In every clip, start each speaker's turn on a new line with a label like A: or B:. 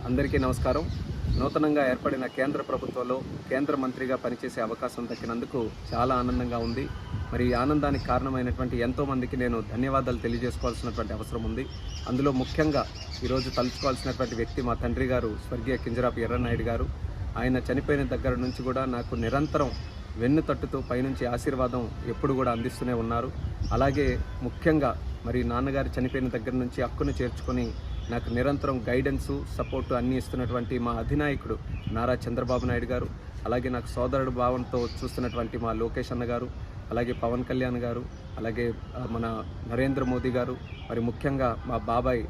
A: అందరికీ నమస్కారం. నూతనంగా ఏర్పడిన కేంద్ర ప్రభుత్వంలో కేంద్ర మంత్రిగా పనిచేసే అవకాశం దక్కినందుకు చాలా ఆనందంగా ఉంది. మరి ఈ ఆనందానికి కారణమైనటువంటి ఎంతోమందికి నేను ధన్యవాదాలు తెలియజేసుకోవాల్సినటువంటి అవసరం ఉంది. అందులో ముఖ్యంగా ఈరోజు తలుచుకోవాల్సినటువంటి వ్యక్తి మా తండ్రి గారు స్వర్గీయ కింజరాపు ఎర్రన్నాయుడు గారు. ఆయన చనిపోయిన దగ్గర నుంచి కూడా నాకు నిరంతరం వెన్ను తట్టుతూ పైనుంచి ఆశీర్వాదం ఎప్పుడు కూడా అందిస్తూనే ఉన్నారు. అలాగే ముఖ్యంగా మరి నాన్నగారు చనిపోయిన దగ్గర నుంచి హక్కును చేర్చుకొని నాకు నిరంతరం గైడెన్సు సపోర్టు అన్నీ ఇస్తున్నటువంటి మా అధినాయకుడు నారా చంద్రబాబు నాయుడు గారు, అలాగే నాకు సోదరుడు భావంతో చూస్తున్నటువంటి మా లోకేష్ అన్న గారు, అలాగే పవన్ కళ్యాణ్ గారు, అలాగే మన నరేంద్ర మోదీ గారు, మరి ముఖ్యంగా మా బాబాయ్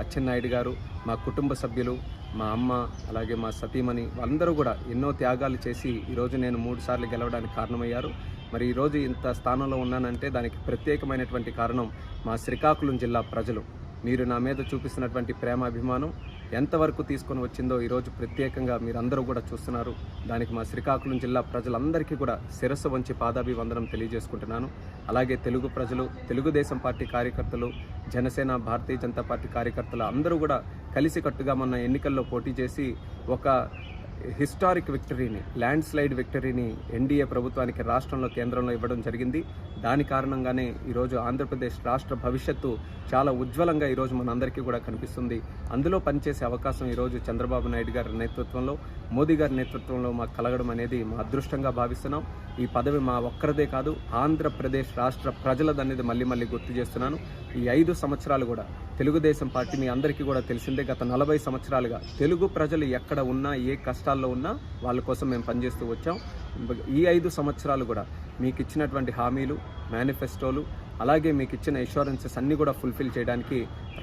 A: అచ్చెన్నాయుడు గారు, మా కుటుంబ సభ్యులు, మా అమ్మ, అలాగే మా సతీమణి అందరూ కూడా ఎన్నో త్యాగాలు చేసి ఈరోజు నేను 3 సార్లు గెలవడానికి కారణమయ్యారు. మరి ఈరోజు ఇంత స్థానంలో ఉన్నానంటే దానికి ప్రత్యేకమైనటువంటి కారణం మా శ్రీకాకుళం జిల్లా ప్రజలు. మీరు నా మీద చూపిస్తున్నటువంటి ప్రేమ అభిమానం ఎంతవరకు తీసుకొని వచ్చిందో ఈరోజు ప్రత్యేకంగా మీరందరూ కూడా చూస్తున్నారు. దానికి మా శ్రీకాకుళం జిల్లా ప్రజలందరికీ కూడా శిరస్సు వంచి పాదాభివందనం తెలియజేసుకుంటున్నాను. అలాగే తెలుగు ప్రజలు, తెలుగుదేశం పార్టీ కార్యకర్తలు, జనసేన, భారతీయ జనతా పార్టీ కార్యకర్తలు అందరూ కూడా కలిసికట్టుగా మొన్న ఎన్నికల్లో పోటీ చేసి ఒక హిస్టారిక్ విక్టరీని, ల్యాండ్ స్లైడ్ విక్టరీని ఎన్డీఏ ప్రభుత్వానికి రాష్ట్రంలో, కేంద్రంలో ఇవ్వడం జరిగింది. దాని కారణంగానే ఈరోజు ఆంధ్రప్రదేశ్ రాష్ట్ర భవిష్యత్తు చాలా ఉజ్వలంగా ఈరోజు మనందరికీ కూడా కనిపిస్తుంది. అందులో పనిచేసే అవకాశం ఈరోజు చంద్రబాబు నాయుడు గారి నేతృత్వంలో, మోదీ గారి నేతృత్వంలో మాకు కలగడం అనేది మా అదృష్టంగా భావిస్తున్నాం. ఈ పదవి మా ఒక్కరిదే కాదు, ఆంధ్రప్రదేశ్ రాష్ట్ర ప్రజలదనేది మళ్ళీ గుర్తు చేస్తున్నాను. ఈ 5 సంవత్సరాలు కూడా తెలుగుదేశం పార్టీ మీ అందరికీ కూడా తెలిసిందే, గత 40 సంవత్సరాలుగా తెలుగు ప్రజలు ఎక్కడ ఉన్నా, ఏ కష్టాల్లో ఉన్నా వాళ్ళ కోసం మేము పనిచేస్తూ వచ్చాం. ఈ 5 సంవత్సరాలు కూడా మీకు ఇచ్చినటువంటి హామీలు, మేనిఫెస్టోలు, అలాగే మీకు ఇచ్చిన ఇన్సూరెన్సెస్ అన్నీ కూడా ఫుల్ఫిల్ చేయడానికి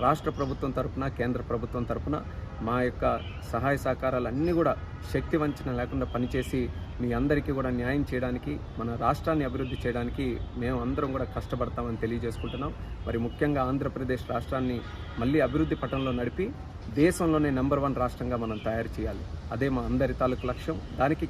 A: రాష్ట్ర ప్రభుత్వం తరపున, కేంద్ర ప్రభుత్వం తరపున మా యొక్క సహాయ సహకారాలన్నీ కూడా శక్తి వంచన లేకుండా పనిచేసి మీ అందరికీ కూడా న్యాయం చేయడానికి, మన రాష్ట్రాన్ని అభివృద్ధి చేయడానికి మేము అందరం కూడా కష్టపడతామని తెలియజేసుకుంటున్నాం. మరి ముఖ్యంగా ఆంధ్రప్రదేశ్ రాష్ట్రాన్ని మళ్ళీ అభివృద్ధి పటంలో నడిపి దేశంలోనే నెంబర్ 1 రాష్ట్రంగా మనం తయారు చేయాలి. అదే మా అందరి తాలూకు లక్ష్యం. దానికి